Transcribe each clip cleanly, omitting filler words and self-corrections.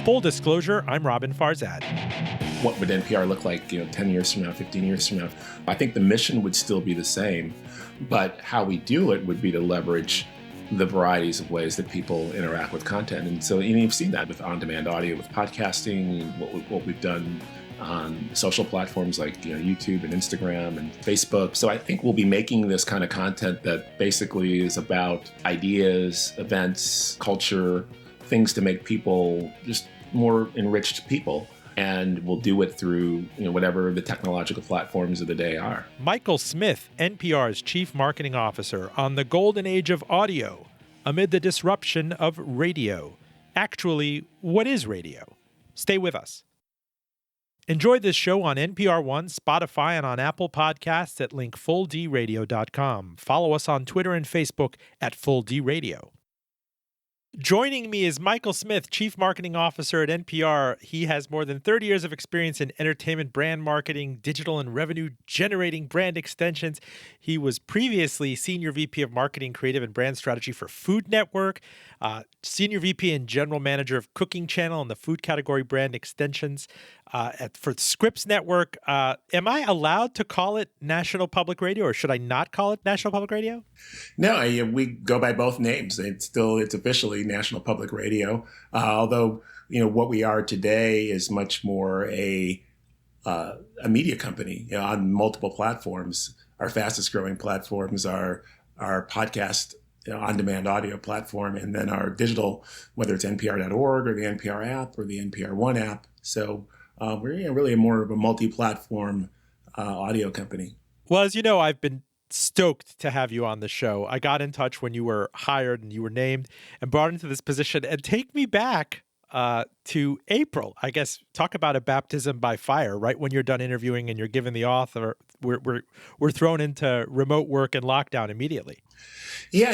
Full disclosure, I'm Robin Farzad. What would NPR look like, 10 years from now, 15 years from now? I think the mission would still be the same, but how we do it would be to leverage the varieties of ways that people interact with content. And so you've seen that with on-demand audio, with podcasting, what we've done on social platforms like YouTube and Instagram and Facebook. So I think we'll be making this kind of content that basically is about ideas, events, culture, things to make people just more enriched people. And we'll do it through whatever the technological platforms of the day are. Michael Smith, NPR's Chief Marketing Officer, on the golden age of audio amid the disruption of radio. Actually, what is radio? Stay with us. Enjoy this show on NPR One, Spotify, and on Apple Podcasts at linkfulldradio.com. Follow us on Twitter and Facebook at Full D Radio. Joining me is Michael Smith, Chief Marketing Officer at NPR. He has more than 30 years of experience in entertainment brand marketing, digital and revenue-generating brand extensions. He was previously Senior VP of Marketing, Creative, and Brand Strategy for Food Network, Senior VP and General Manager of Cooking Channel and the food category brand extensions for Scripps Network. Am I allowed to call it National Public Radio, or should I not call it National Public Radio? No, we go by both names. It's officially National Public Radio. Although, what we are today is much more a media company on multiple platforms. Our fastest growing platforms are our podcast on-demand audio platform, and then our digital, whether it's npr.org or the NPR app or the NPR One app. So we're really more of a multi-platform audio company. Well, as you know, I've been stoked to have you on the show. I got in touch when you were hired and you were named and brought into this position. And take me back to April. I guess talk about a baptism by fire. Right when you're done interviewing and you're given the author, we're thrown into remote work and lockdown immediately. Yeah,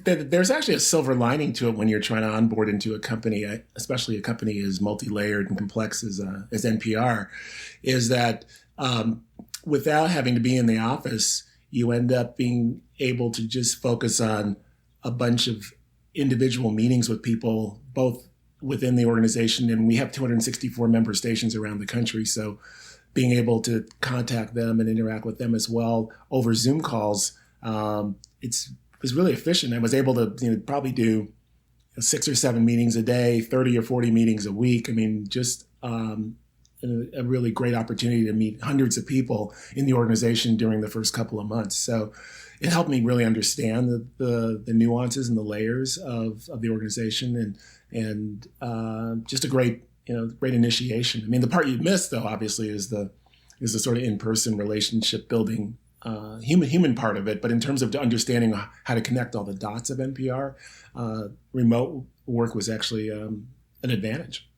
there's actually a silver lining to it when you're trying to onboard into a company, especially a company as multi-layered and complex as NPR, is that without having to be in the office, you end up being able to just focus on a bunch of individual meetings with people, both within the organization, and we have 264 member stations around the country. So being able to contact them and interact with them as well over Zoom calls, it was really efficient. I was able to probably do 6 or 7 meetings a day, 30 or 40 meetings a week. I mean, just a really great opportunity to meet hundreds of people in the organization during the first couple of months. So it helped me really understand the nuances and the layers of the organization, and just a great initiation. I mean, the part you missed, though, obviously, is the sort of in-person relationship building, human part of it. But in terms of understanding how to connect all the dots of NPR, remote work was actually an advantage.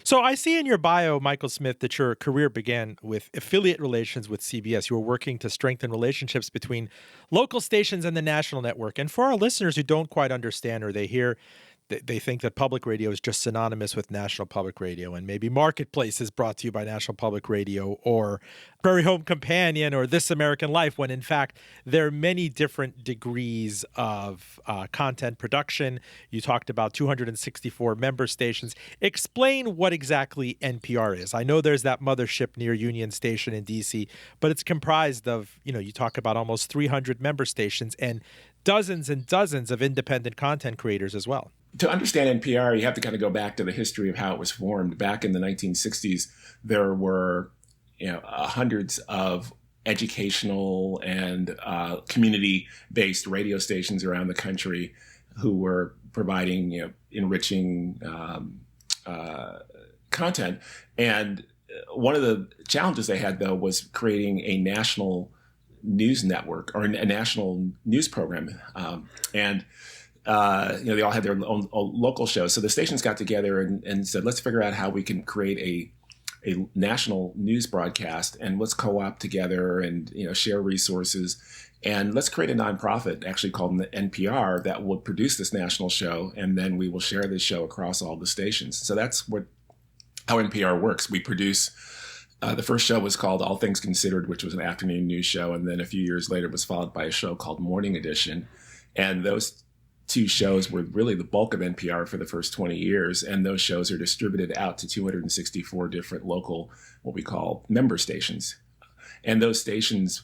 So I see in your bio, Michael Smith, that your career began with affiliate relations with CBS. You were working to strengthen relationships between local stations and the national network. And for our listeners who don't quite understand, or they think that public radio is just synonymous with National Public Radio, and maybe Marketplace is brought to you by National Public Radio, or Prairie Home Companion, or This American Life, when in fact there are many different degrees of content production. You talked about 264 member stations. Explain what exactly NPR is. I know there's that mothership near Union Station in D.C., but it's comprised of, you talk about almost 300 member stations and dozens and dozens of independent content creators as well. To understand NPR, you have to kind of go back to the history of how it was formed. Back in the 1960s, there were hundreds of educational and community-based radio stations around the country who were providing enriching content. And one of the challenges they had, though, was creating a national news network or a national news program. They all had their own local shows. So the stations got together and said, let's figure out how we can create a national news broadcast, and let's co-op together and share resources, and let's create a nonprofit actually called the NPR that will produce this national show, and then we will share this show across all the stations. So that's how NPR works. We produce. The first show was called All Things Considered, which was an afternoon news show, and then a few years later it was followed by a show called Morning Edition, and those two shows were really the bulk of NPR for the first 20 years. And those shows are distributed out to 264 different local, what we call member stations. And those stations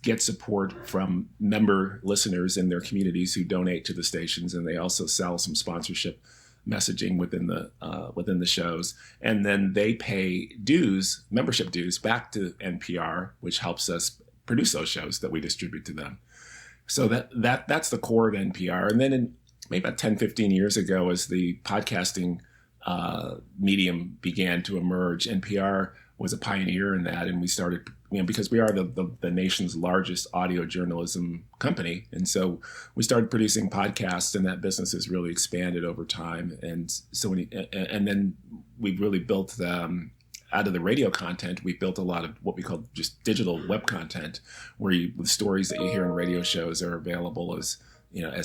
get support from member listeners in their communities who donate to the stations. And they also sell some sponsorship messaging within the shows. And then they pay dues, membership dues, back to NPR, which helps us produce those shows that we distribute to them. So that's the core of NPR. And then maybe about 10, 15 years ago, as the podcasting medium began to emerge, NPR was a pioneer in that. And we started, because we are the nation's largest audio journalism company. And so we started producing podcasts, and that business has really expanded over time. And so and then we really built out of the radio content, we built a lot of what we call just digital web content, where the stories that you hear in radio shows are available as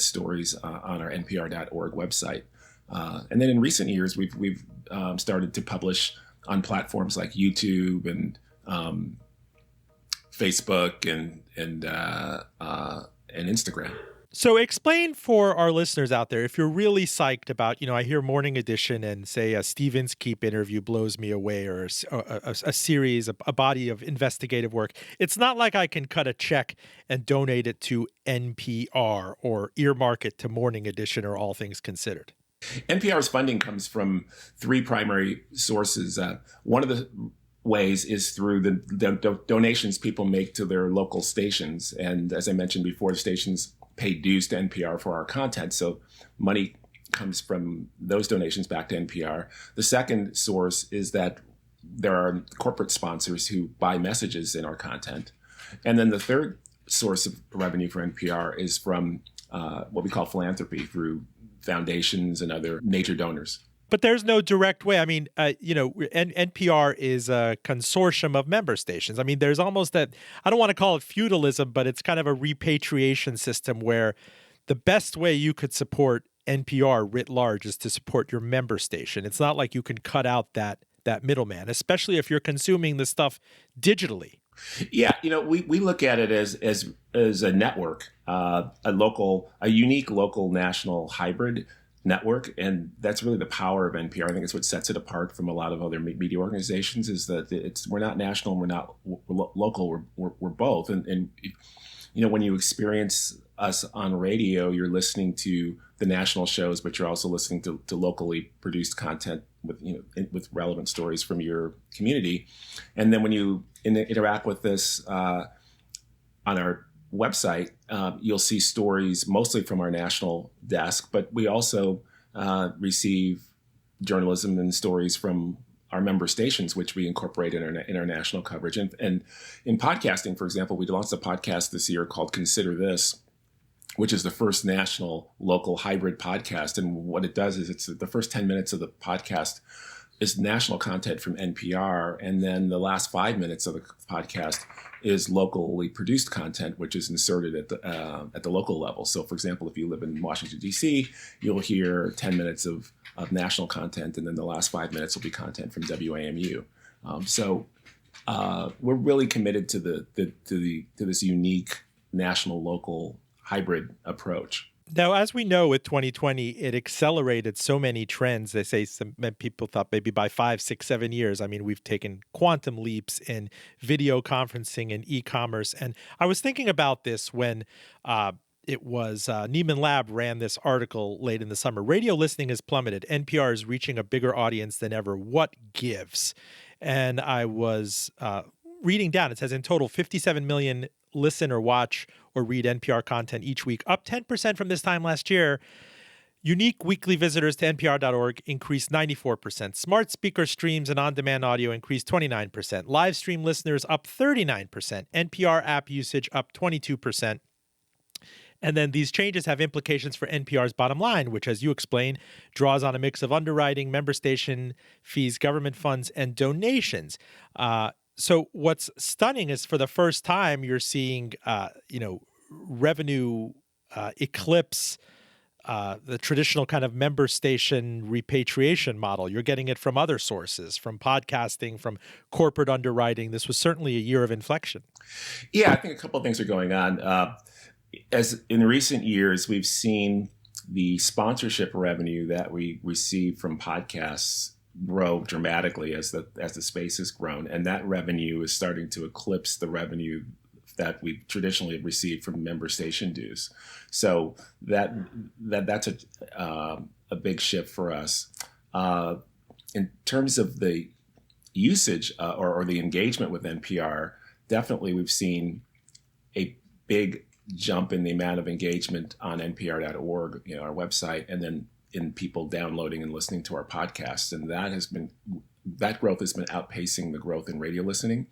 stories on our npr.org website. And then in recent years, we've started to publish on platforms like YouTube and Facebook and Instagram. So explain for our listeners out there, if you're really psyched about, I hear Morning Edition and say a Steve Inskeep interview blows me away, or a series, a body of investigative work. It's not like I can cut a check and donate it to NPR or earmark it to Morning Edition or All Things Considered. NPR's funding comes from three primary sources. One of the ways is through the donations people make to their local stations. And as I mentioned before, the stations pay dues to NPR for our content. So money comes from those donations back to NPR. The second source is that there are corporate sponsors who buy messages in our content. And then the third source of revenue for NPR is from what we call philanthropy, through foundations and other major donors. But there's no direct way. I mean, NPR is a consortium of member stations. I mean, there's almost that, I don't want to call it feudalism, but it's kind of a repatriation system where the best way you could support NPR writ large is to support your member station. It's not like you can cut out that middleman, especially if you're consuming the stuff digitally. Yeah, we look at it as a network, a unique local national hybrid network, and that's really the power of NPR. I think it's what sets it apart from a lot of other media organizations, is that we're not national, we're not local, we're both. And when you experience us on radio, you're listening to the national shows, but you're also listening to locally produced content with relevant stories from your community. And then when you interact with this on our website, you'll see stories mostly from our national desk, but we also receive journalism and stories from our member stations, which we incorporate in our national coverage. And in podcasting, for example, we launched a podcast this year called Consider This, which is the first national local hybrid podcast. And what it does is, it's the first 10 minutes of the podcast is national content from NPR, and then the last 5 minutes of the podcast is locally produced content, which is inserted at the local level. So, for example, if you live in Washington, D.C., you'll hear 10 minutes of national content, and then the last 5 minutes will be content from WAMU. So we're really committed to this unique national local hybrid approach. Now, as we know, with 2020, it accelerated so many trends. They say some people thought maybe by 5, 6, 7 years. I mean, we've taken quantum leaps in video conferencing and e-commerce. And I was thinking about this when it was Neiman Lab ran this article late in the summer. Radio listening has plummeted. NPR is reaching a bigger audience than ever. What gives? And I was reading down. It says in total, 57 million listen or watch or read NPR content each week, up 10% from this time last year. Unique weekly visitors to npr.org increased 94%. Smart speaker streams and on-demand audio increased 29%. Live stream listeners up 39%. NPR app usage up 22%. And then these changes have implications for NPR's bottom line, which, as you explain, draws on a mix of underwriting, member station fees, government funds, and donations. So what's stunning is, for the first time, you're seeing, revenue eclipse the traditional kind of member station repatriation model. You're getting it from other sources, from podcasting, from corporate underwriting. This was certainly a year of inflection. Yeah, I think a couple of things are going on. As in recent years, we've seen the sponsorship revenue that we receive from podcasts grow dramatically as the space has grown, and that revenue is starting to eclipse the revenue that we traditionally received from member station dues. So that's a big shift for us. In terms of the usage or the engagement with NPR, definitely we've seen a big jump in the amount of engagement on npr.org, our website, and then in people downloading and listening to our podcasts. And that growth has been outpacing the growth in radio listening.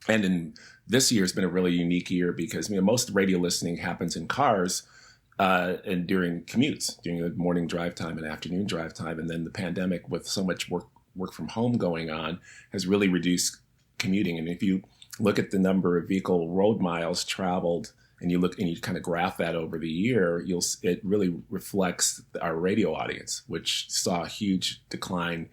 And in this year has been a really unique year because most radio listening happens in cars and during commutes, during the morning drive time and afternoon drive time. And then the pandemic, with so much work from home going on, has really reduced commuting. And if you look at the number of vehicle road miles traveled, and you kind of graph that over the year, it really reflects our radio audience, which saw a huge decline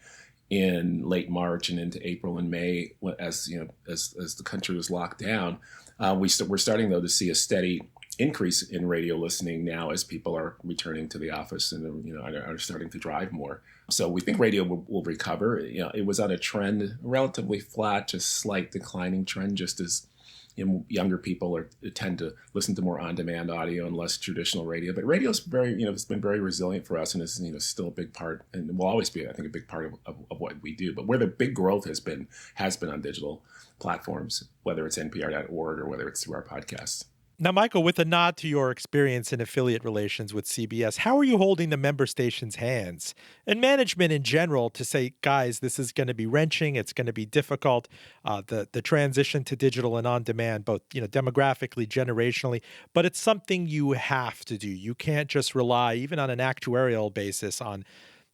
in late March and into April and May as the country was locked down. We're starting though to see a steady increase in radio listening now as people are returning to the office and are starting to drive more. So we think radio will recover. It was on a trend, relatively flat, just slight declining trend, just as younger people tend to listen to more on-demand audio and less traditional radio. But radio's very, it's been very resilient for us, and is still a big part, and will always be, I think, a big part of what we do. But where the big growth has been on digital platforms, whether it's npr.org or whether it's through our podcasts. Now, Michael, with a nod to your experience in affiliate relations with CBS, how are you holding the member station's hands and management in general to say, guys, this is going to be wrenching, it's going to be difficult, the transition to digital and on demand, both demographically, generationally, but it's something you have to do. You can't just rely, even on an actuarial basis, on,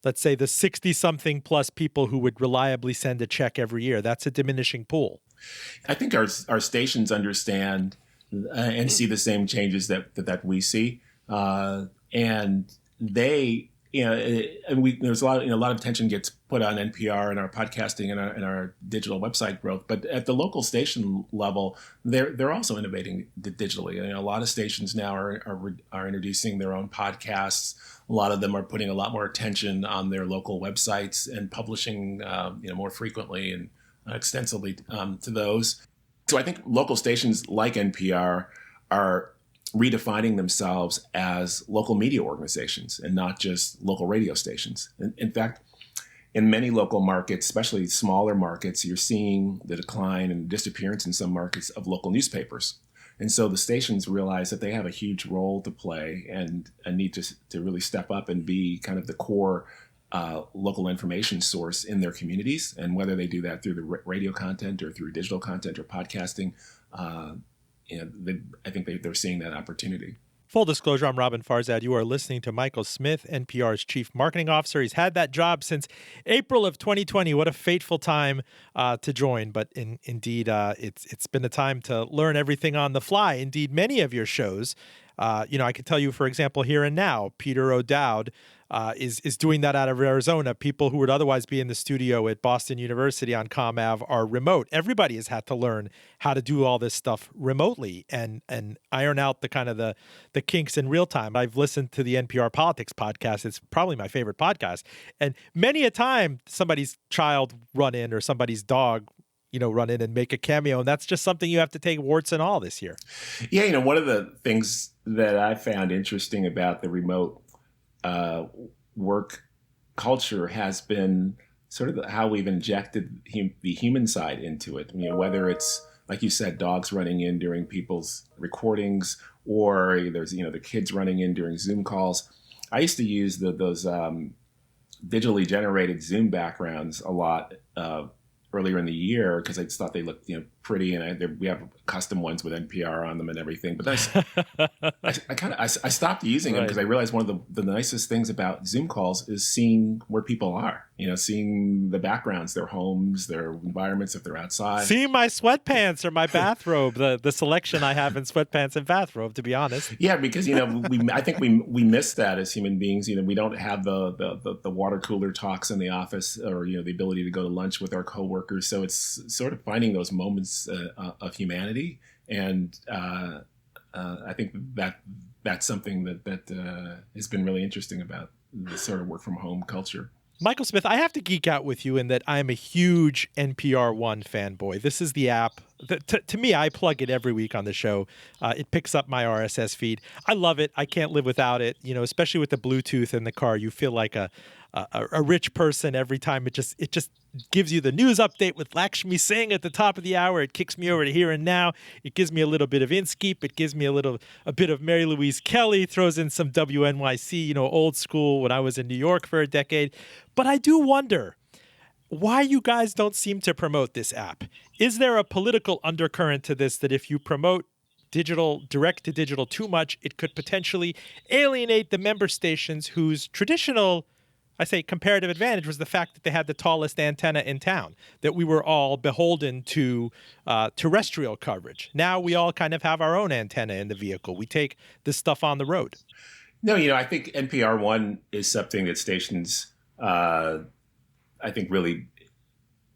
let's say, the 60-something plus people who would reliably send a check every year. That's a diminishing pool. I think our stations understand and see the same changes that we see, and they, there's a lot of attention gets put on NPR and our podcasting and our digital website growth, but at the local station level, they're also innovating digitally. A lot of stations now are introducing their own podcasts. A lot of them are putting a lot more attention on their local websites and publishing, more frequently and extensively to those. So I think local stations like NPR are redefining themselves as local media organizations and not just local radio stations. In fact, in many local markets, especially smaller markets, you're seeing the decline and disappearance in some markets of local newspapers. And so the stations realize that they have a huge role to play and need to really step up and be kind of the core local information source in their communities, and whether they do that through the radio content or through digital content or podcasting, I think they're seeing that opportunity. Full disclosure, I'm Robin Farzad. You are listening to Michael Smith, NPR's Chief Marketing Officer. He's had that job since April of 2020. What a fateful time to join. But indeed, it's been a time to learn everything on the fly. Indeed, many of your shows, I can tell you, for example, Here and Now, Peter O'Dowd is doing that out of Arizona. People who would otherwise be in the studio at Boston University on ComAv are remote. Everybody has had to learn how to do all this stuff remotely and iron out the kind of the kinks in real time. I've listened to the NPR Politics podcast. It's probably my favorite podcast. And many a time somebody's child run in or somebody's dog run in and make a cameo. And that's just something you have to take warts and all this year. Yeah, one of the things that I found interesting about the remote work culture has been sort of how we've injected the human side into it. Whether it's, like you said, dogs running in during people's recordings, or there's, the kids running in during Zoom calls. I used to use those digitally generated Zoom backgrounds a lot earlier in the year because I just thought they looked pretty, and we have custom ones with NPR on them and everything. But I stopped using them because I realized one of the nicest things about Zoom calls is seeing where people are. Seeing the backgrounds, their homes, their environments, if they're outside. Seeing my sweatpants or my bathrobe, the selection I have in sweatpants and bathrobe, to be honest. Yeah, because I think we miss that as human beings. We don't have the water cooler talks in the office, or the ability to go to lunch with our coworkers. So it's sort of finding those moments of humanity, and I think that's something that has been really interesting about the sort of work from home culture. Michael Smith, I have to geek out with you in that I'm a huge NPR One fanboy. This is the app that, to me, I plug it every week on the show. It picks up my RSS feed. I love it. I can't live without it. You know, especially with the Bluetooth in the car, you feel like a rich person every time. It just gives you the news update with Lakshmi Singh at the top of the hour. It kicks me over to Here and Now. It gives me a little bit of Inskeep. It gives me a bit of Mary Louise Kelly. Throws in some WNYC, you know, old school when I was in New York for a decade. But I do wonder why you guys don't seem to promote this app. Is there a political undercurrent to this that if you promote digital, direct to digital too much, it could potentially alienate the member stations whose traditional, I say, comparative advantage was the fact that they had the tallest antenna in town, that we were all beholden to terrestrial coverage. Now we all kind of have our own antenna in the vehicle. We take this stuff on the road. No, you know, I think NPR One is something that stations, I think, really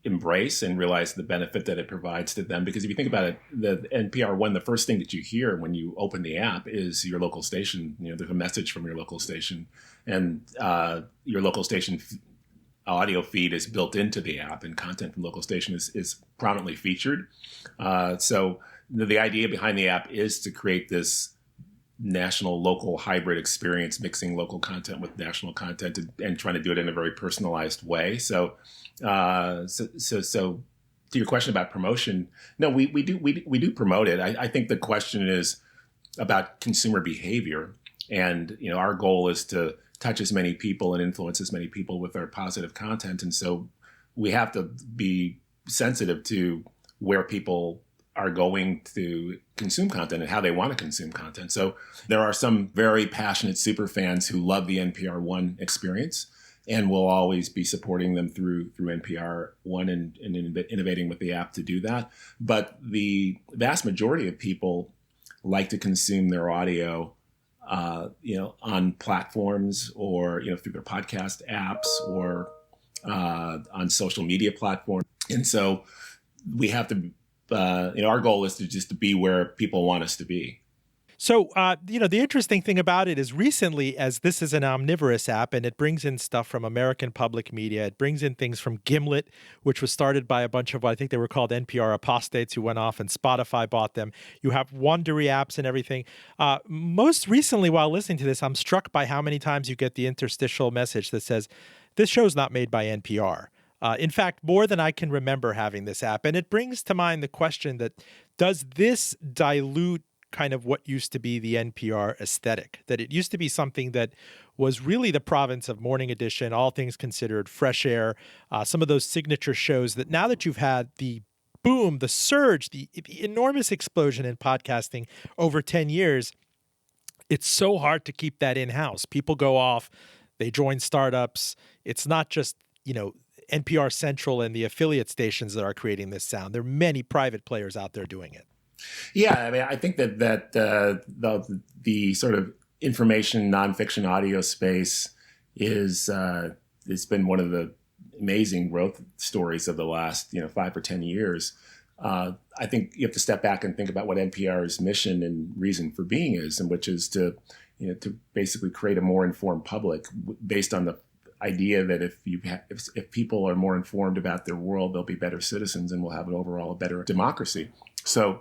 embrace and realize the benefit that it provides to them. Because if you think about it, the NPR One, the first thing that you hear when you open the app is your local station. You know, there's a message from your local station, and your local station audio feed is built into the app, and content from local station is prominently featured. So the idea behind the app is to create this national local hybrid experience, mixing local content with national content and trying to do it in a very personalized way. So to your question about promotion, no, we do promote it. I think the question is about consumer behavior, and you know, our goal is to touch as many people and influence as many people with our positive content, and so we have to be sensitive to where people are going to consume content and how they want to consume content. So there are some very passionate super fans who love the NPR One experience, and we'll always be supporting them through NPR One and innovating with the app to do that. But the vast majority of people like to consume their audio, you know, on platforms or, you know, through their podcast apps or on social media platforms. And so we have to, you know, our goal is to just to be where people want us to be. So, you know, the interesting thing about it is recently, as this is an omnivorous app and it brings in stuff from American public media, it brings in things from Gimlet, which was started by a bunch of, I think they were called NPR apostates who went off and Spotify bought them. You have Wondery apps and everything. Most recently, while listening to this, I'm struck by how many times you get the interstitial message that says, this show's not made by NPR. In fact, more than I can remember having this app. And it brings to mind the question that, does this dilute kind of what used to be the NPR aesthetic, that it used to be something that was really the province of Morning Edition, All Things Considered, Fresh Air, some of those signature shows that now that you've had the boom, the surge, the enormous explosion in podcasting over 10 years, it's so hard to keep that in-house. People go off, they join startups. It's not just, you know, NPR Central and the affiliate stations that are creating this sound. There are many private players out there doing it. Yeah, I mean, I think that the sort of information nonfiction audio space is it's been one of the amazing growth stories of the last 5 or 10 years. I think you have to step back and think about what NPR's mission and reason for being is, and which is to basically create a more informed public based on the idea that if people are more informed about their world, they'll be better citizens and we'll have a better democracy. So,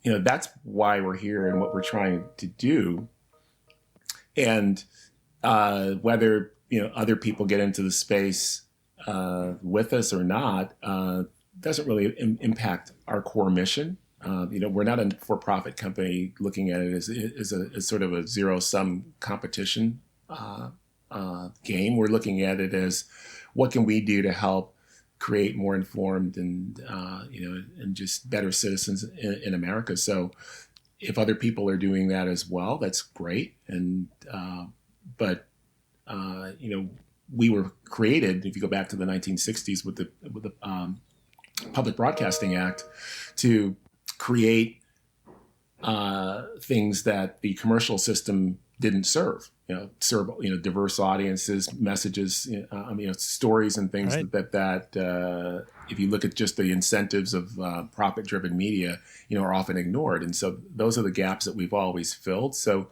that's why we're here and what we're trying to do. And whether, other people get into the space with us or not, doesn't really impact our core mission. We're not a for-profit company looking at it as sort of a zero-sum competition game. We're looking at it as what can we do to help create more informed and just better citizens in America. So if other people are doing that as well, that's great. And but we were created, if you go back to the 1960s with the Public Broadcasting Act, to create things that the commercial system didn't serve. serve diverse audiences, messages, stories and things Right. that if you look at just the incentives of profit-driven media, are often ignored, and so those are the gaps that we've always filled. So,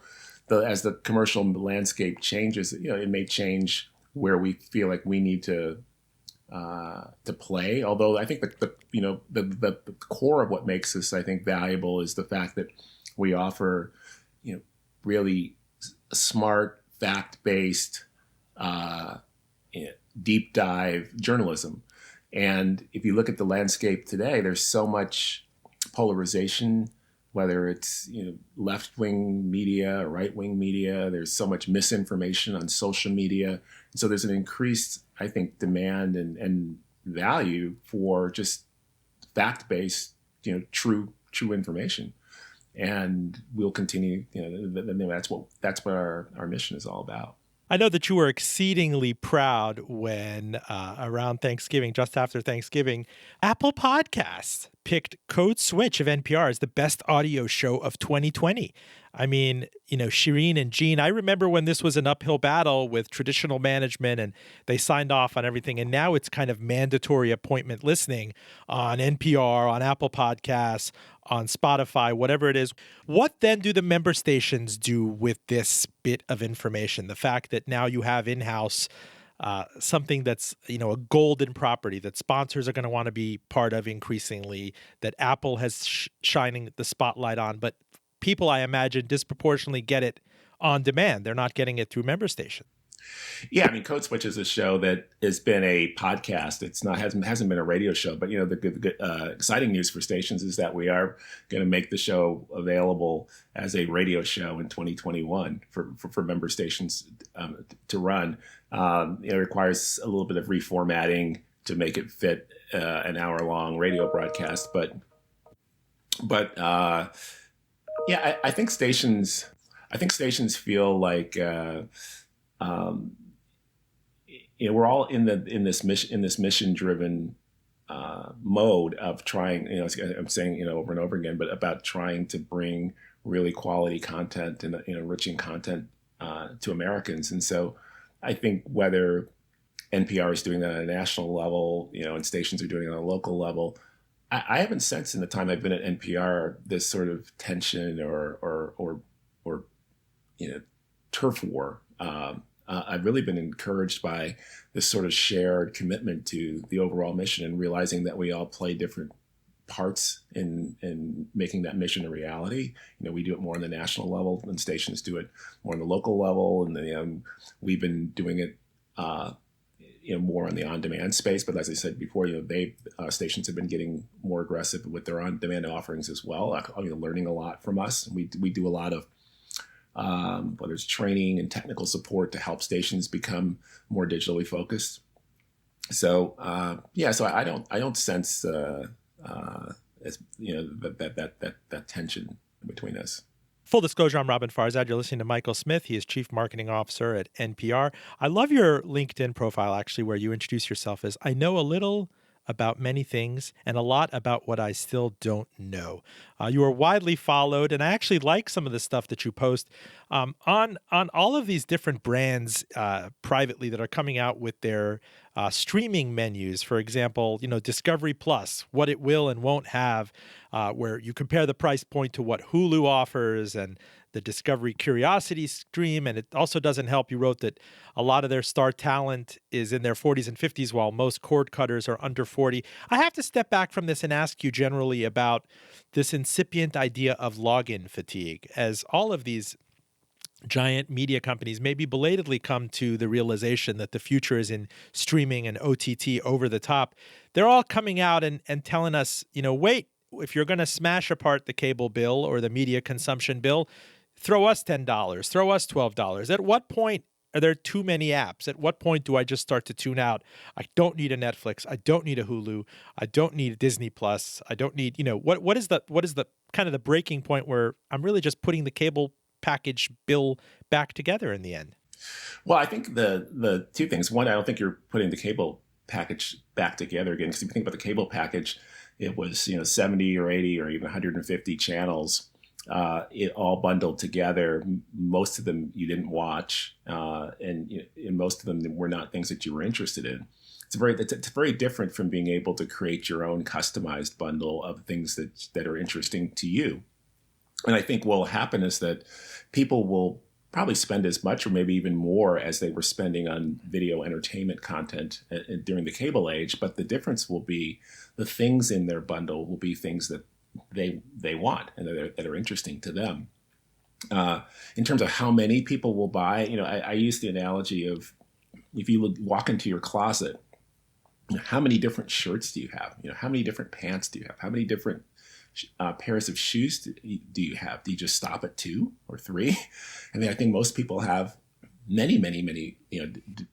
as the commercial landscape changes, it may change where we feel like we need to play. Although I think the core of what makes us, I think, valuable is the fact that we offer, really smart, fact-based, deep dive journalism. And if you look at the landscape today, there's so much polarization, whether it's left-wing media or right-wing media. There's so much misinformation on social media. And so there's an increased, I think, demand and value for just fact-based, true information. And we'll continue. That's what our mission is all about. I know that you were exceedingly proud when around Thanksgiving, just after Thanksgiving, Apple Podcasts picked Code Switch of NPR as the best audio show of 2020. I mean, Shireen and Gene, I remember when this was an uphill battle with traditional management and they signed off on everything. And now it's kind of mandatory appointment listening on NPR, on Apple Podcasts, on Spotify, whatever it is. What then do the member stations do with this bit of information? The fact that now you have in-house something that's, a golden property that sponsors are going to want to be part of increasingly, that Apple has shining the spotlight on, but people, I imagine, disproportionately get it on demand. They're not getting it through member station. Yeah, I mean, Code Switch is a show that has been a podcast. It's not hasn't been a radio show. But the exciting news for stations is that we are going to make the show available as a radio show in 2021 for member stations to run. It requires a little bit of reformatting to make it fit an hour-long radio broadcast. But I think stations feel like. We're all in this mission-driven mode of trying. I'm saying over and over again, but about trying to bring really quality content and enriching content to Americans. And so, I think whether NPR is doing that on a national level, and stations are doing it on a local level, I haven't sensed in the time I've been at NPR this sort of tension or turf war. I've really been encouraged by this sort of shared commitment to the overall mission and realizing that we all play different parts in making that mission a reality. We do it more on the national level, and stations do it more on the local level. And we've been doing it, more on the on-demand space. But as I said before, stations have been getting more aggressive with their on-demand offerings as well. Learning a lot from us. We do a lot of whether it's training and technical support to help stations become more digitally focused. So so I don't sense as that tension between us. Full disclosure, I'm Robin Farzad. You're listening to Michael Smith. He is Chief Marketing Officer at NPR. I love your LinkedIn profile, actually, where you introduce yourself as, I know a little about many things and a lot about what I still don't know. You are widely followed, and I actually like some of the stuff that you post on all of these different brands privately that are coming out with their streaming menus. For example, Discovery Plus, what it will and won't have, where you compare the price point to what Hulu offers and the Discovery Curiosity stream. And it also doesn't help. You wrote that a lot of their star talent is in their 40s and 50s, while most cord cutters are under 40. I have to step back from this and ask you generally about this incipient idea of login fatigue, as all of these giant media companies maybe belatedly come to the realization that the future is in streaming and OTT over the top. They're all coming out and telling us, wait, if you're going to smash apart the cable bill or the media consumption bill, throw us $10, throw us $12. At what point are there too many apps? At what point do I just start to tune out? I don't need a Netflix. I don't need a Hulu. I don't need a Disney Plus. I don't need, what is the kind of the breaking point where I'm really just putting the cable package bill back together in the end? Well, I think the two things. One, I don't think you're putting the cable package back together again, because if you think about the cable package, it was 70 or 80 or even 150 channels it all bundled together. Most of them you didn't watch, and most of them were not things that you were interested in. It's very different from being able to create your own customized bundle of things that are interesting to you. And I think what will happen is that people will probably spend as much or maybe even more as they were spending on video entertainment content during the cable age. But the difference will be the things in their bundle will be things that they want and that are interesting to them. In terms of how many people will buy, I use the analogy of if you walk into your closet, how many different shirts do you have? How many different pants do you have? How many different pairs of shoes do you have? Do you just stop at 2 or 3? I mean, I think most people have many, many, many,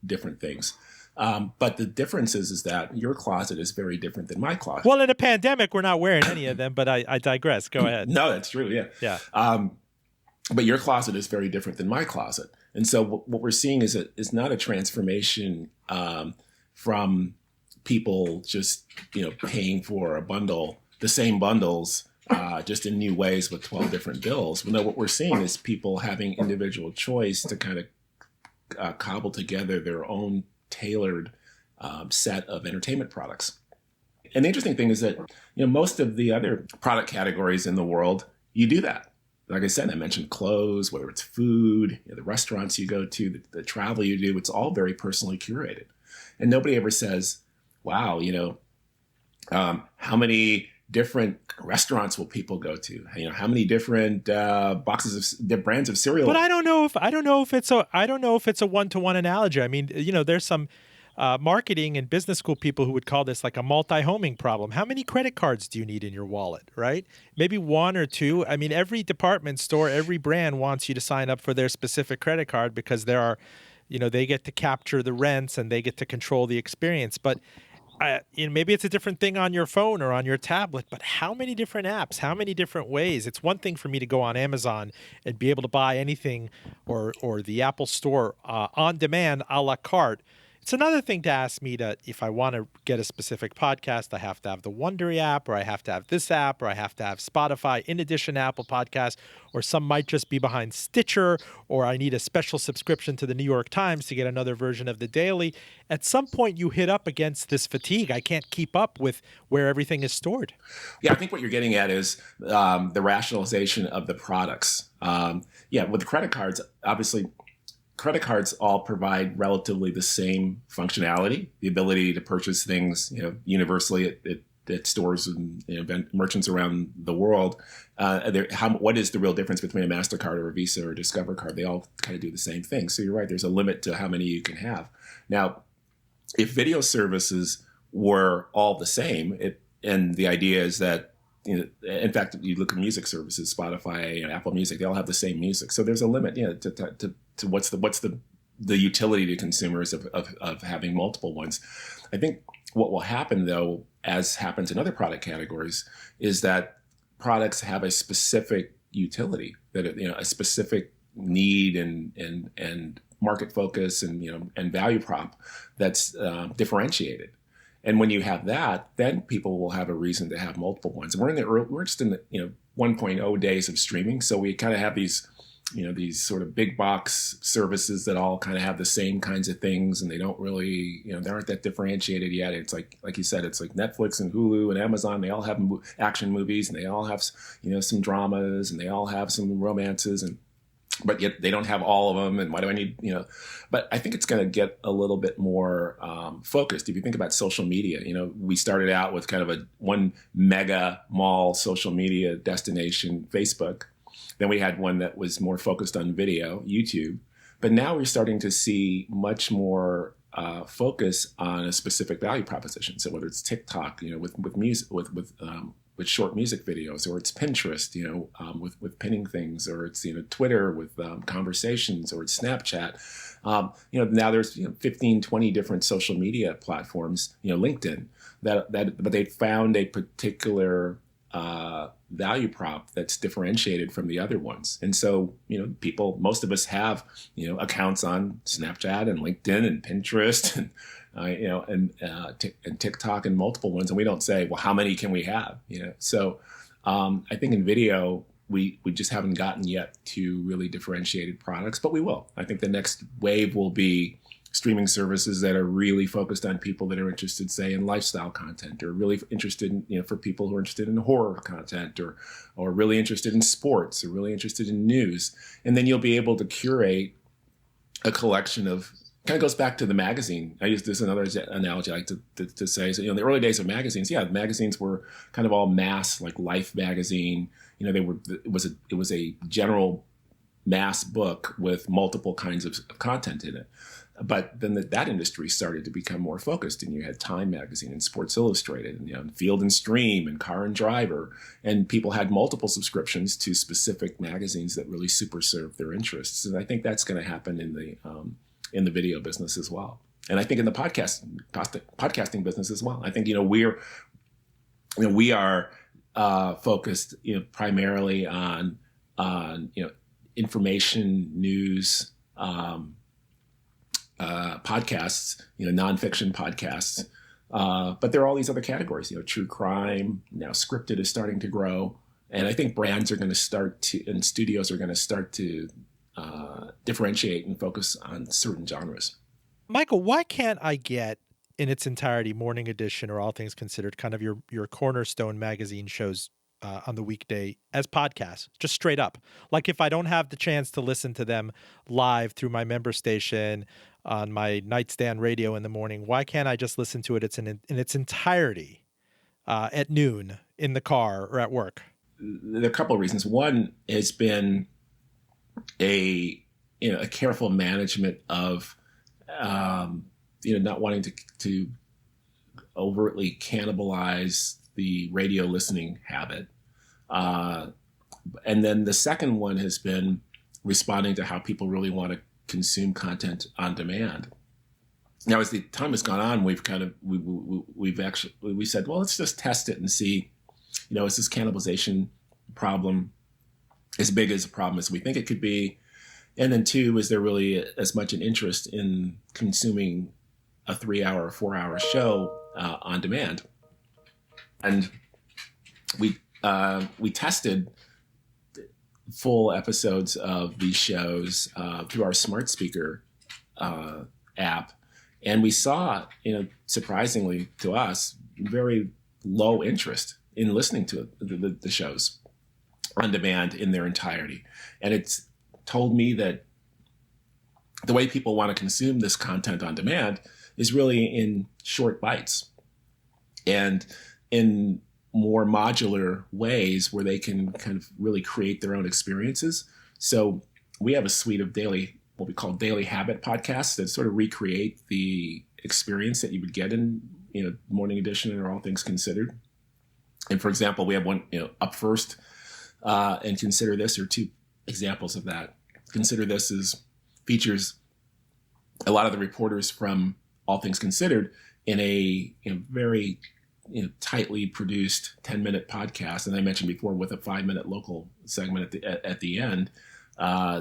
different things. But the difference is that your closet is very different than my closet. Well, in a pandemic, we're not wearing any of them, but I digress. Go ahead. No, that's true. Yeah. Yeah. But your closet is very different than my closet. And so what we're seeing is not a transformation from people just, paying for a bundle, the same bundles, just in new ways with 12 different bills. No, what we're seeing is people having individual choice to kind of cobble together their own tailored set of entertainment products. And the interesting thing is that, most of the other product categories in the world, you do that. Like I said, I mentioned clothes, whether it's food, the restaurants you go to, the travel you do, it's all very personally curated. And nobody ever says, wow, how many different restaurants will people go to? How many different brands of cereal? But I don't know if it's a one-to-one analogy. I mean, there's some marketing and business school people who would call this like a multi-homing problem. How many credit cards do you need in your wallet, right? Maybe 1 or 2. I mean, every department store, every brand wants you to sign up for their specific credit card because there are, they get to capture the rents and they get to control the experience. But maybe it's a different thing on your phone or on your tablet, but how many different apps, how many different ways? It's one thing for me to go on Amazon and be able to buy anything or the Apple Store on demand a la carte. It's another thing to ask me if I want to get a specific podcast, I have to have the Wondery app, or I have to have this app, or I have to have Spotify in addition to Apple Podcasts, or some might just be behind Stitcher, or I need a special subscription to the New York Times to get another version of the Daily. At some point, you hit up against this fatigue. I can't keep up with where everything is stored. Yeah, I think what you're getting at is the rationalization of the products. With the credit cards, obviously, credit cards all provide relatively the same functionality, the ability to purchase things, universally at stores and merchants around the world. What is the real difference between a MasterCard or a Visa or a Discover card? They all kind of do the same thing. So you're right, there's a limit to how many you can have. Now, if video services were all the same, and the idea is that, in fact, you look at music services, Spotify, Apple Music, they all have the same music. So there's a limit, to what's the utility to consumers of having multiple ones. I think what will happen, though, as happens in other product categories, is that products have a specific utility, that a specific need and market focus and value prop that's differentiated. And when you have that, then people will have a reason to have multiple ones. And we're just in the 1.0 days of streaming, so we kind of have these sort of big box services that all kind of have the same kinds of things, and they don't really, they aren't that differentiated yet. It's like you said, it's like Netflix and Hulu and Amazon. They all have action movies, and they all have some dramas, and they all have some romances, but yet they don't have all of them. And why do I need, but I think it's going to get a little bit more focused. If you think about social media, we started out with kind of one mega mall social media destination, Facebook. Then we had one that was more focused on video, YouTube. But now we're starting to see much more focus on a specific value proposition. So whether it's TikTok, with music, with short music videos, or it's Pinterest, with pinning things, or it's Twitter with conversations, or it's Snapchat. Now there's 15, 20 different social media platforms, LinkedIn, but they found a particular value prop that's differentiated from the other ones. And so, most of us have, accounts on Snapchat and LinkedIn and Pinterest and TikTok and multiple ones. And we don't say, well, how many can we have? So I think in video, we just haven't gotten yet to really differentiated products, but we will. I think the next wave will be streaming services that are really focused on people that are interested, say, in lifestyle content, or really interested in, for people who are interested in horror content, or really interested in sports, or really interested in news. And then you'll be able to curate a collection of, kind of goes back to the magazine. I use this another analogy I like to say. So, in the early days of magazines, magazines were kind of all mass, like Life magazine. It was a general mass book with multiple kinds of content in it. But then that industry started to become more focused, and you had Time magazine and Sports Illustrated, and Field and Stream and Car and Driver, and people had multiple subscriptions to specific magazines that really super served their interests. And I think that's going to happen in the video business as well, and I think in the podcasting business as well. I think we are focused primarily on information, news. Podcasts, nonfiction podcasts, but there are all these other categories. True crime, now scripted is starting to grow, and I think brands are going to start to, and studios are going to start to differentiate and focus on certain genres. Michael, why can't I get in its entirety Morning Edition or All Things Considered, kind of your cornerstone magazine shows on the weekday as podcasts, just straight up? Like, if I don't have the chance to listen to them live through my member station on my nightstand radio in the morning, why can't I just listen to it in its entirety at noon in the car or at work? There are a couple of reasons. One has been a careful management of not wanting to overtly cannibalize the radio listening habit. And then the second one has been responding to how people really want to consume content on demand. Now, as the time has gone on, we've said, well, let's just test it and see, is this cannibalization problem as big as a problem as we think it could be? And then two, is there really as much an interest in consuming a 3-hour or 4-hour show on demand? And we tested full episodes of these shows through our smart speaker app, and we saw, surprisingly to us, very low interest in listening to the shows on demand in their entirety. And it's told me that the way people want to consume this content on demand is really in short bites and in more modular ways where they can kind of really create their own experiences. So we have a suite of what we call daily habit podcasts that sort of recreate the experience that you would get in, Morning Edition or All Things Considered. And for example, we have one, Up First and Consider This are two examples of that. Consider This features a lot of the reporters from All Things Considered in a very tightly produced 10-minute podcast, and I mentioned before, with a 5-minute local segment at the end,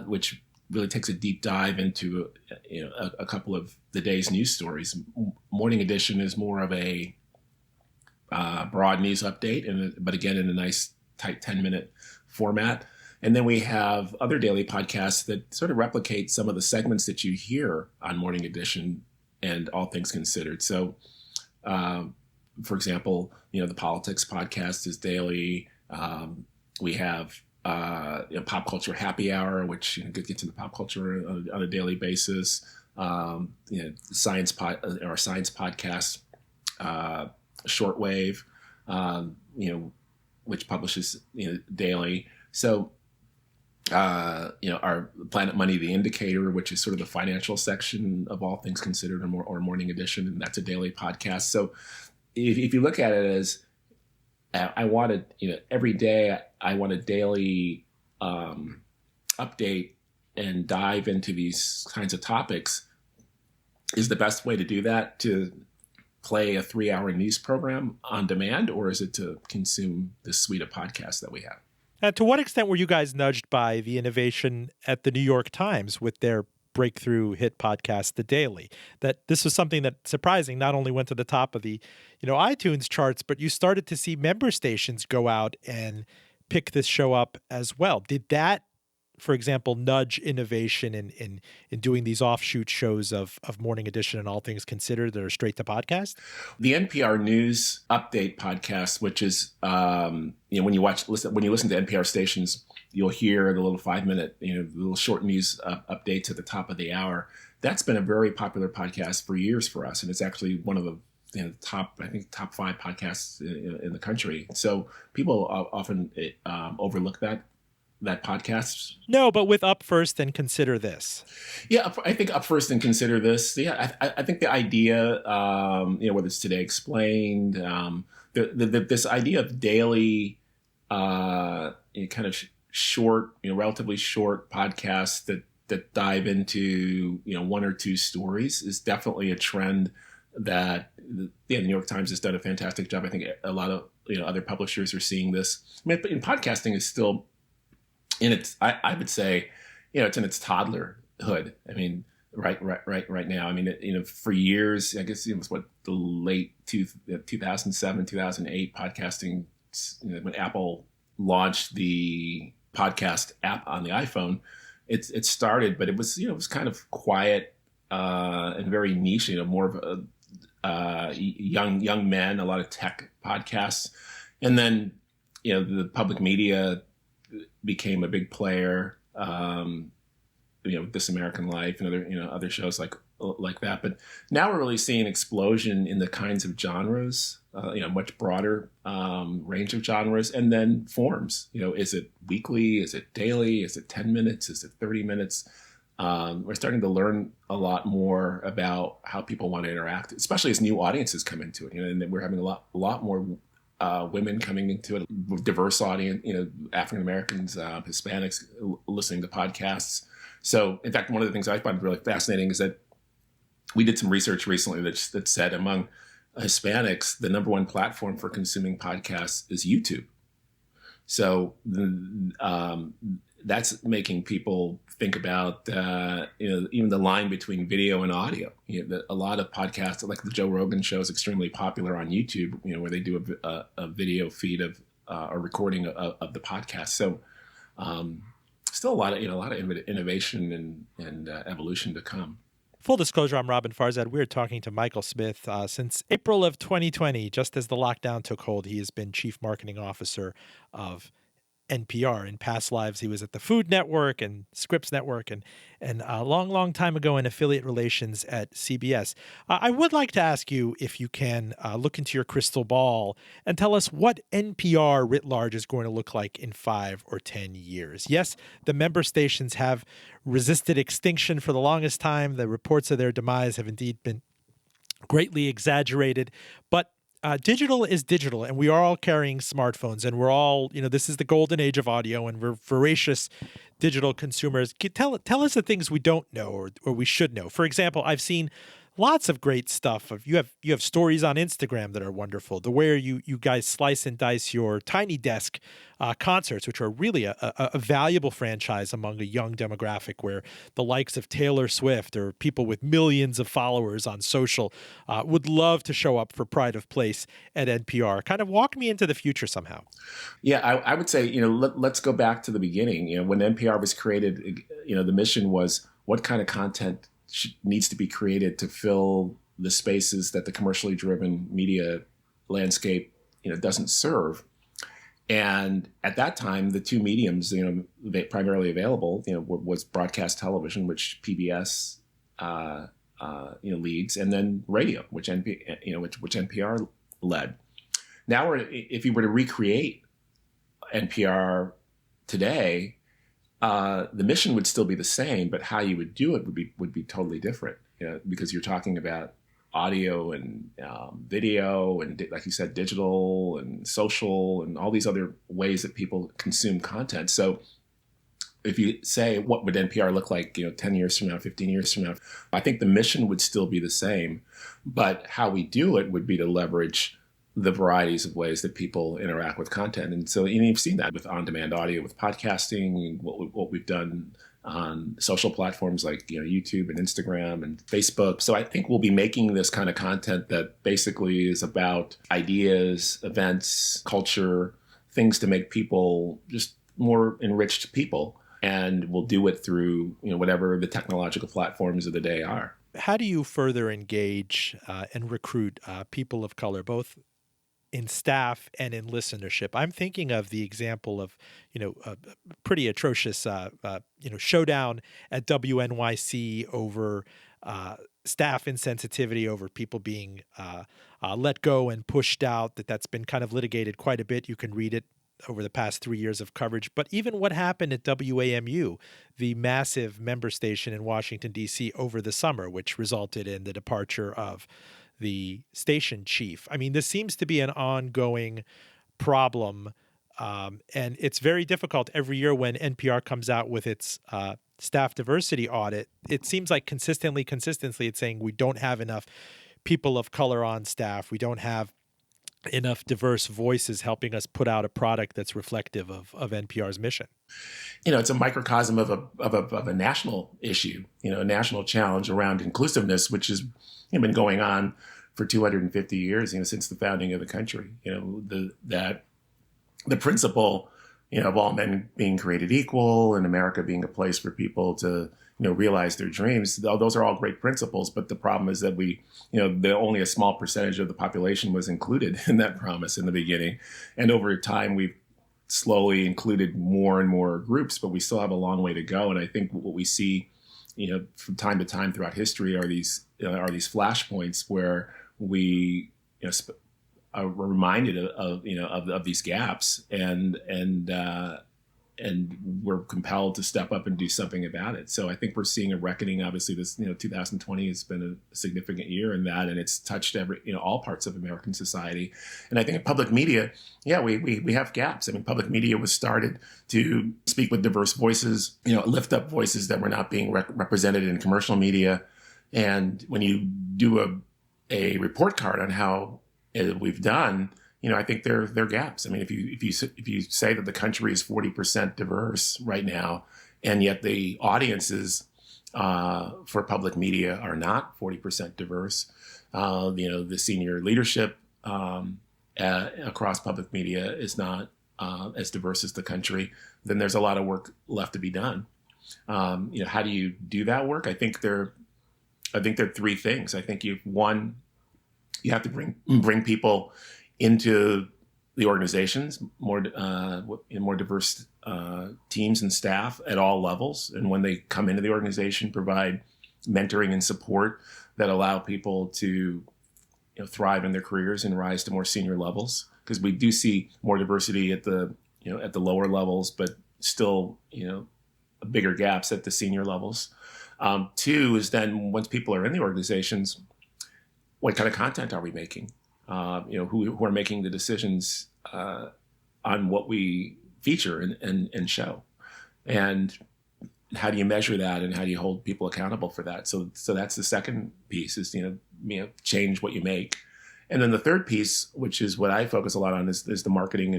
which really takes a deep dive into a couple of the day's news stories. Morning Edition is more of a broad news update, but again in a nice tight 10-minute format. And then we have other daily podcasts that sort of replicate some of the segments that you hear on Morning Edition and All Things Considered. So, for example, the politics podcast is daily. We have Pop Culture Happy Hour, which gets into pop culture on a daily basis. Science podcast, Shortwave, which publishes daily. So, our Planet Money, the Indicator, which is sort of the financial section of All Things Considered, or Morning Edition, and that's a daily podcast. So, if you look at it as I wanted, every day I want a daily update and dive into these kinds of topics, is the best way to do that to play a 3-hour news program on demand, or is it to consume this suite of podcasts that we have? And to what extent were you guys nudged by the innovation at the New York Times with their breakthrough hit podcast, The Daily? That this was something that, surprising, not only went to the top of the iTunes charts, but you started to see member stations go out and pick this show up as well. Did that, for example, nudge innovation in doing these offshoot shows of Morning Edition and All Things Considered that are straight to podcast? The NPR News Update podcast, which is when you listen to NPR stations, you'll hear the little 5-minute, the little short news updates at the top of the hour. That's been a very popular podcast for years for us, and it's actually one of the top 5 podcasts in the country. So people often overlook that podcast. No, but with Up First and Consider This. Yeah, I think Up First and Consider This. Yeah, I think the idea, whether it's Today Explained, this idea of daily, kind of short, relatively short podcasts that dive into, one or two stories is definitely a trend that the New York Times has done a fantastic job. I think a lot of, other publishers are seeing this. I mean, podcasting is still in its, I would say, it's in its toddlerhood. I mean, right now. I mean, for years, I guess it was the late 2007, 2008 podcasting, when Apple launched the podcast app on the iPhone. It started, but it was kind of quiet and very niche. More of a young men, a lot of tech podcasts, and then the public media became a big player. This American Life and other shows like that. But now we're really seeing an explosion in the kinds of genres, much broader range of genres, and then forms. Is it weekly? Is it daily? Is it 10 minutes? Is it 30 minutes? We're starting to learn a lot more about how people want to interact, especially as new audiences come into it. And we're having a lot more women coming into it, diverse audience, African Americans, Hispanics listening to podcasts. So, in fact, one of the things I find really fascinating is that we did some research recently that said among Hispanics, the number one platform for consuming podcasts is YouTube. So that's making people think about, even the line between video and audio. A lot of podcasts, like the Joe Rogan show, is extremely popular on YouTube, where they do a video feed of a recording of the podcast. So still a lot of innovation and evolution to come. Full disclosure, I'm Robin Farzad. We're talking to Michael Smith. Since April of 2020, just as the lockdown took hold, he has been Chief Marketing Officer of NPR. In past lives, he was at the Food Network and Scripps Network and a long time ago in affiliate relations at CBS. I would like to ask you if you can look into your crystal ball and tell us what NPR writ large is going to look like in 5 or 10 years. Yes, the member stations have resisted extinction for the longest time. The reports of their demise have indeed been greatly exaggerated, but digital is digital, and we are all carrying smartphones, and we're all, this is the golden age of audio, and we're voracious digital consumers. Tell us the things we don't know or we should know. For example, I've seen lots of great stuff. You have stories on Instagram that are wonderful. The way you guys slice and dice your Tiny Desk concerts, which are really a valuable franchise among a young demographic, where the likes of Taylor Swift or people with millions of followers on social would love to show up for Pride of Place at NPR. Kind of walk me into the future somehow. Yeah, I would say, let's go back to the beginning. When NPR was created, the mission was what kind of content needs to be created to fill the spaces that the commercially driven media landscape, doesn't serve. And at that time, the two mediums, primarily available, was broadcast television, which PBS, leads, and then radio, which NPR led. Now, if you were to recreate NPR today, the mission would still be the same, but how you would do it would be totally different. Because you're talking about audio and video and, like you said, digital and social and all these other ways that people consume content. So if you say, what would NPR look like, 10 years from now, 15 years from now, I think the mission would still be the same, but how we do it would be to leverage the varieties of ways that people interact with content. And so you've seen that with on-demand audio, with podcasting, what we've done on social platforms like YouTube and Instagram and Facebook. So I think we'll be making this kind of content that basically is about ideas, events, culture, things to make people just more enriched people, and we'll do it through whatever the technological platforms of the day are. How do you further engage and recruit people of color, both in staff and in listenership? I'm thinking of the example of, a pretty atrocious, showdown at WNYC over staff insensitivity, over people being let go and pushed out. That's been kind of litigated quite a bit. You can read it over the past 3 years of coverage. But even what happened at WAMU, the massive member station in Washington, D.C. over the summer, which resulted in the departure of the station chief. I mean, this seems to be an ongoing problem. And it's very difficult every year when NPR comes out with its staff diversity audit. It seems like consistently, it's saying we don't have enough people of color on staff. We don't have enough diverse voices helping us put out a product that's reflective of NPR's mission. It's a microcosm of a national issue, a national challenge around inclusiveness, which has been going on for 250 years, since the founding of the country. The principle, of all men being created equal and America being a place for people to, realize their dreams. Those are all great principles, but the problem is that only a small percentage of the population was included in that promise in the beginning. And over time, we've slowly included more and more groups, but we still have a long way to go. And I think what we see, from time to time throughout history are these flashpoints where we, are reminded of these gaps, and we're compelled to step up and do something about it. So I think we're seeing a reckoning. Obviously, this 2020 has been a significant year in that, and it's touched all parts of American society. And I think in public media, we have gaps. I mean, public media was started to speak with diverse voices, lift up voices that were not being represented in commercial media. And when you do a report card on how we've done, I think there are gaps. I mean, if you say that the country is 40% diverse right now, and yet the audiences for public media are not 40% diverse, the senior leadership across public media is not as diverse as the country, then there's a lot of work left to be done. How do you do that work? I think there are three things. I think you have to bring people into the organizations, more diverse teams and staff at all levels. And when they come into the organization, provide mentoring and support that allow people to thrive in their careers and rise to more senior levels. Because we do see more diversity at the lower levels, but still bigger gaps at the senior levels. Two is then once people are in the organizations, what kind of content are we making? Who are making the decisions on what we feature and show, and how do you measure that, and how do you hold people accountable for that? So that's the second piece is change what you make, and then the third piece, which is what I focus a lot on, is the marketing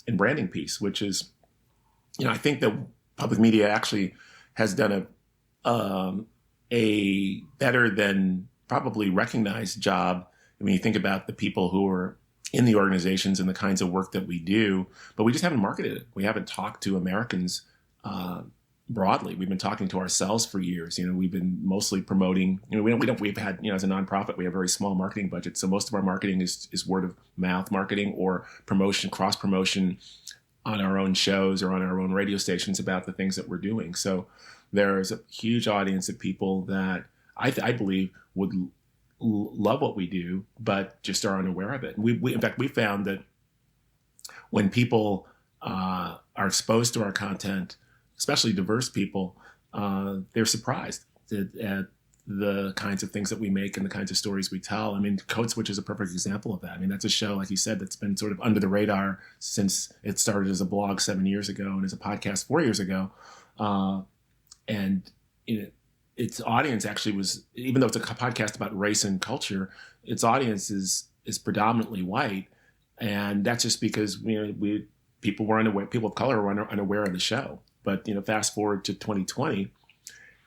and branding piece, which is I think that public media actually has done a better than probably recognized job. I mean, you think about the people who are in the organizations and the kinds of work that we do, but we just haven't marketed it. We haven't talked to Americans broadly. We've been talking to ourselves for years. We've been mostly promoting. We've had as a nonprofit, we have a very small marketing budget, so most of our marketing is word of mouth marketing or promotion, cross promotion on our own shows or on our own radio stations about the things that we're doing. So there's a huge audience of people that I believe would love what we do, but just are unaware of it. In fact, we found that when people are exposed to our content, especially diverse people, they're surprised at the kinds of things that we make and the kinds of stories we tell. I mean, Code Switch is a perfect example of that. I mean, that's a show, like you said, that's been sort of under the radar since it started as a blog 7 years ago and as a podcast 4 years ago. And its audience actually was, even though it's a podcast about race and culture, its audience is predominantly white, and that's just because people were unaware, people of color were unaware of the show. But fast forward to 2020,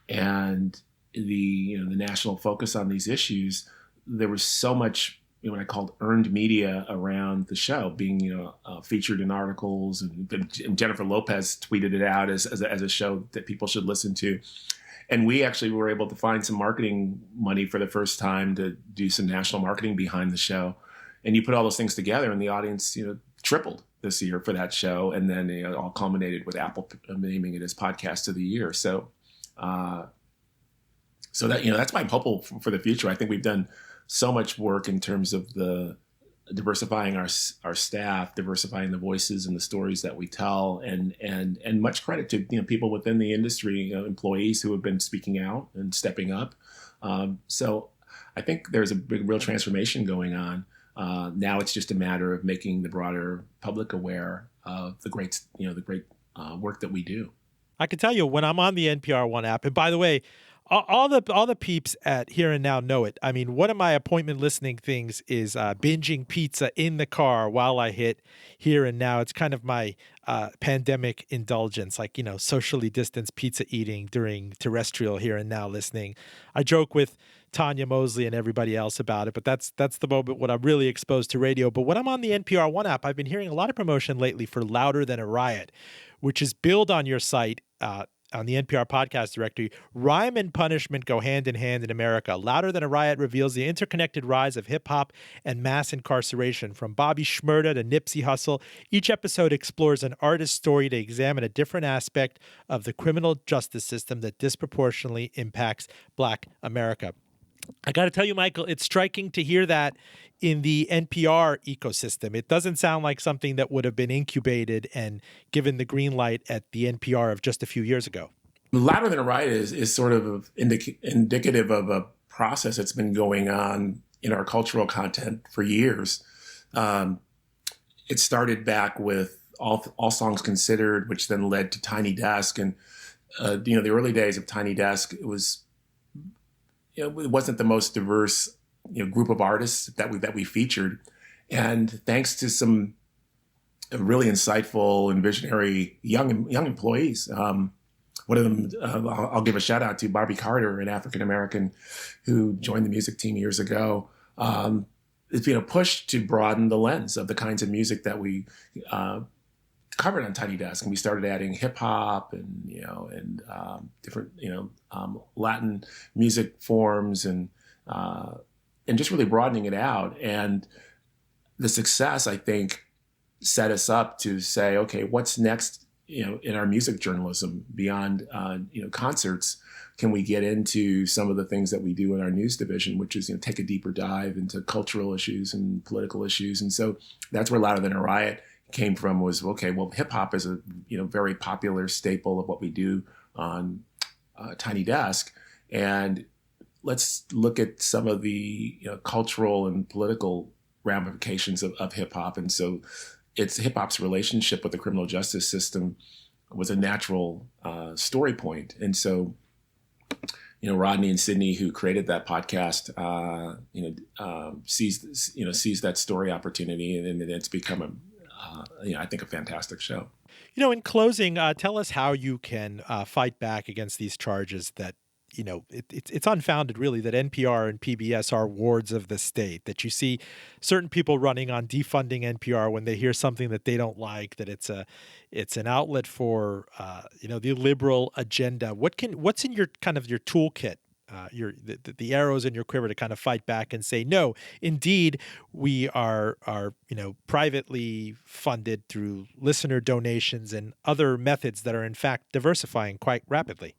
and the national focus on these issues, there was so much what I called earned media around the show, being featured in articles, and Jennifer Lopez tweeted it out as a show that people should listen to. And we actually were able to find some marketing money for the first time to do some national marketing behind the show. And you put all those things together, and the audience, tripled this year for that show. And then it all culminated with Apple naming it as Podcast of the Year. So, so that that's my hopeful for the future. I think we've done so much work in terms of the diversifying our staff, diversifying the voices and the stories that we tell, and much credit to people within the industry, employees who have been speaking out and stepping up. So I think there's a big, real transformation going on. Now it's just a matter of making the broader public aware of the great work that we do. I can tell you when I'm on the NPR One app, and by the way, all the peeps at Here and Now know it. I mean, one of my appointment listening things is binging pizza in the car while I hit Here and Now. It's kind of my pandemic indulgence, like, socially distanced pizza eating during terrestrial Here and Now listening. I joke with Tanya Mosley and everybody else about it, but that's the moment when I'm really exposed to radio. But when I'm on the NPR One app, I've been hearing a lot of promotion lately for Louder Than a Riot, which is billed on your site, on the NPR podcast directory. Rhyme and punishment go hand in hand in America. Louder Than a Riot reveals the interconnected rise of hip-hop and mass incarceration, from Bobby Shmurda to Nipsey Hussle. Each episode explores an artist's story to examine a different aspect of the criminal justice system that disproportionately impacts Black America. I got to tell you, Michael, it's striking to hear that in the NPR ecosystem. It doesn't sound like something that would have been incubated and given the green light at the NPR of just a few years ago. Louder Than a Riot is sort of indicative of a process that's been going on in our cultural content for years. It started back with All Songs Considered, which then led to Tiny Desk. And, the early days of Tiny Desk, it wasn't the most diverse group of artists that we featured, and thanks to some really insightful and visionary young employees. One of them, I'll give a shout out to Barbie Carter, an African American who joined the music team years ago. It's been a push to broaden the lens of the kinds of music that we covered on Tiny Desk, and we started adding hip hop and different Latin music forms and just really broadening it out. And the success, I think, set us up to say, okay, what's next? In our music journalism beyond concerts, can we get into some of the things that we do in our news division, which is take a deeper dive into cultural issues and political issues? And so that's where Louder Than a Riot came from. Was okay, well, hip hop is a very popular staple of what we do on Tiny Desk, and let's look at some of the cultural and political ramifications of hip hop. And so it's hip hop's relationship with the criminal justice system was a natural story point. And so, Rodney and Sydney, who created that podcast, sees that story opportunity, and it's become I think a fantastic show. In closing, tell us how you can fight back against these charges that, it's unfounded, really, that NPR and PBS are wards of the state, that you see certain people running on defunding NPR when they hear something that they don't like, that it's an outlet for, the liberal agenda. What's in your kind of your toolkit, the arrows in your quiver to kind of fight back and say, no, indeed, we are privately funded through listener donations and other methods that are in fact diversifying quite rapidly?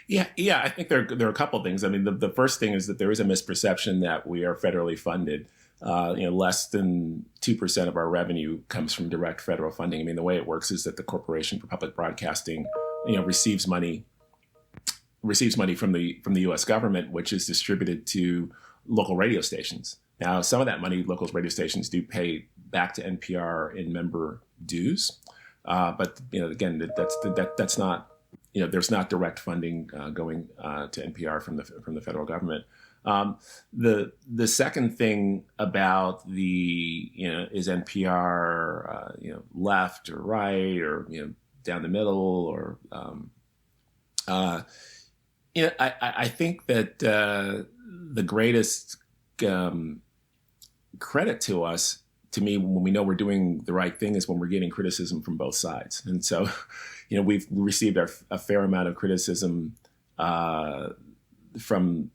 Yeah. I think there are a couple of things. I mean, the first thing is that there is a misperception that we are federally funded. Less than 2% of our revenue comes from direct federal funding. I mean, the way it works is that the Corporation for Public Broadcasting, receives money from the U.S. government, which is distributed to local radio stations. Now, some of that money local radio stations do pay back to NPR in member dues, but again, that's not there's not direct funding going to NPR from the federal government. The second thing about is NPR left or right or down the middle or I think that the greatest credit to me, when we know we're doing the right thing, is when we're getting criticism from both sides. And so, we've received a fair amount of criticism from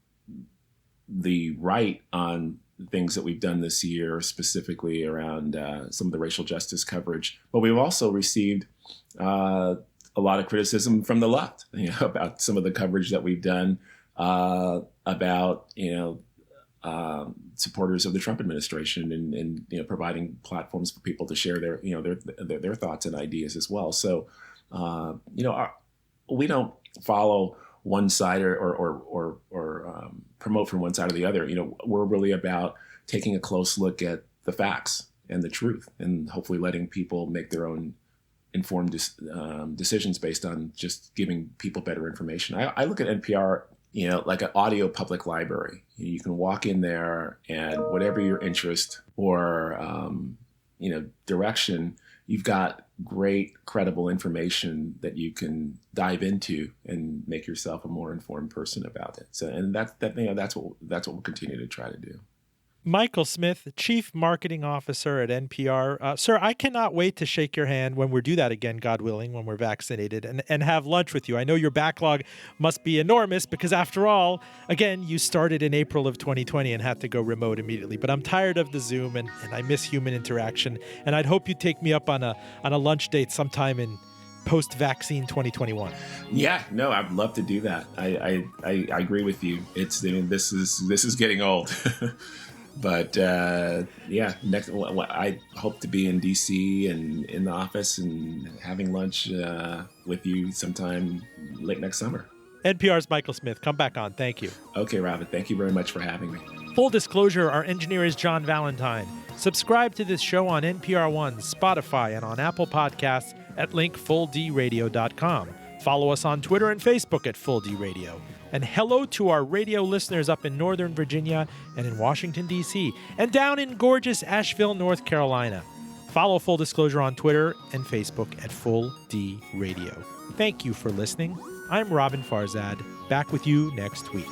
the right on things that we've done this year, specifically around some of the racial justice coverage. But we've also received a lot of criticism from the left, about some of the coverage that we've done about, supporters of the Trump administration and providing platforms for people to share their thoughts and ideas as well. So, we don't follow one side or promote from one side or the other. We're really about taking a close look at the facts and the truth, and hopefully letting people make their own informed decisions based on just giving people better information. I look at NPR, like an audio public library. You can walk in there, and whatever your interest or direction, you've got great, credible information that you can dive into and make yourself a more informed person about it. So, and that's what we'll continue to try to do. Michael Smith, Chief Marketing Officer at NPR. Sir, I cannot wait to shake your hand when we do that again, God willing, when we're vaccinated, and have lunch with you. I know your backlog must be enormous because, after all, again, you started in April of 2020 and had to go remote immediately. But I'm tired of the Zoom, and I miss human interaction. And I'd hope you take me up on a lunch date sometime in post-vaccine 2021. Yeah, no, I'd love to do that. I agree with you. This is getting old. But next, I hope to be in DC and in the office and having lunch with you sometime late next summer. NPR's Michael Smith, come back on. Thank you. Okay, Robin, thank you very much for having me. Full disclosure, our engineer is John Valentine. Subscribe to this show on NPR One, Spotify, and on Apple Podcasts at linkfulldradio.com. Follow us on Twitter and Facebook at Full D Radio. And hello to our radio listeners up in Northern Virginia and in Washington, D.C., and down in gorgeous Asheville, North Carolina. Follow Full Disclosure on Twitter and Facebook at Full D Radio. Thank you for listening. I'm Robin Farzad, back with you next week.